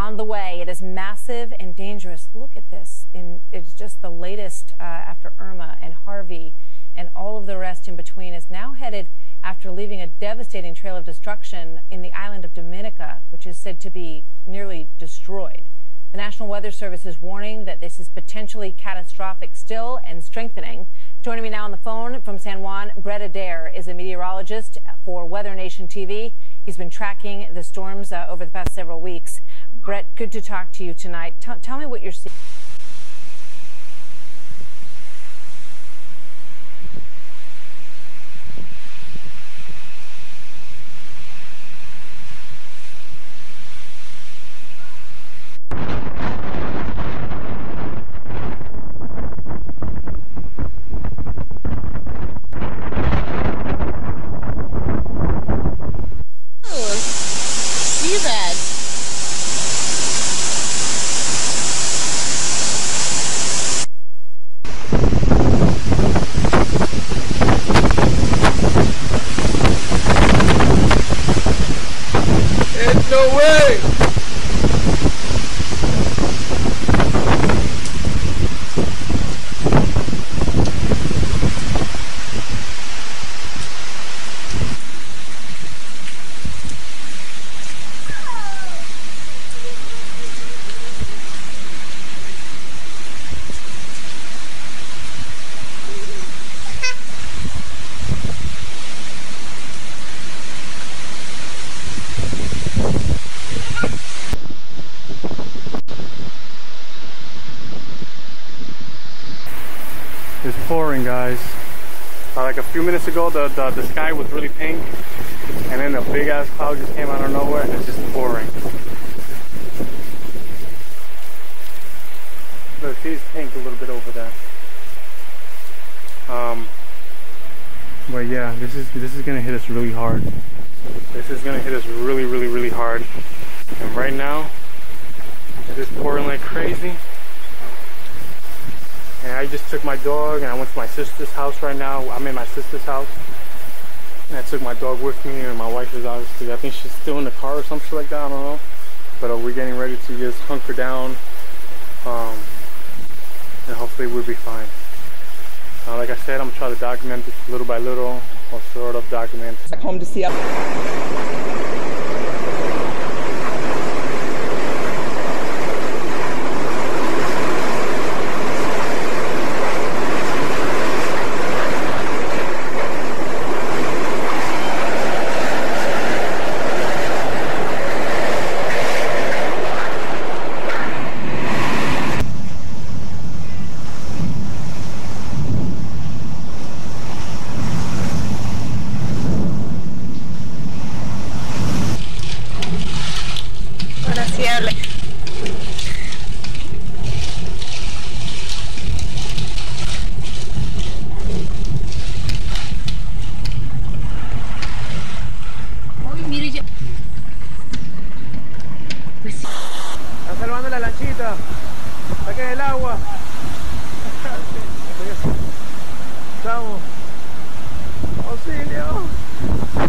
on the way. It is massive and dangerous. Look at this. It's just the latest after Irma and Harvey and all of the rest in between is now headed after leaving a devastating trail of destruction in the island of Dominica, which is said to be nearly destroyed. The National Weather Service is warning that this is potentially catastrophic still and strengthening. Joining me now on the phone from San Juan, Brett Adair is a meteorologist for Weather Nation TV. He's been tracking the storms over the past several weeks. Brett, good to talk to you tonight. Tell me what you're seeing. No way! It's pouring, guys. Like a few minutes ago, the sky was really pink, and then a big ass cloud just came out of nowhere, and it's just pouring. Look, see, it's pink a little bit over there. But yeah, this is gonna hit us really hard. This is gonna hit us really hard. And right now, it is pouring like crazy. And I just took my dog and I went to my sister's house right now. I'm in my sister's house. And I took my dog with me, and my wife is obviously, I think she's still in the car or something like that, I don't know. But we're getting ready to just hunker down. And hopefully we'll be fine. Like I said, I'm gonna try to document this little by little, or sort of document. Back home to see up. Están salvando la lanchita. Saquen el agua. Estamos. Auxilio.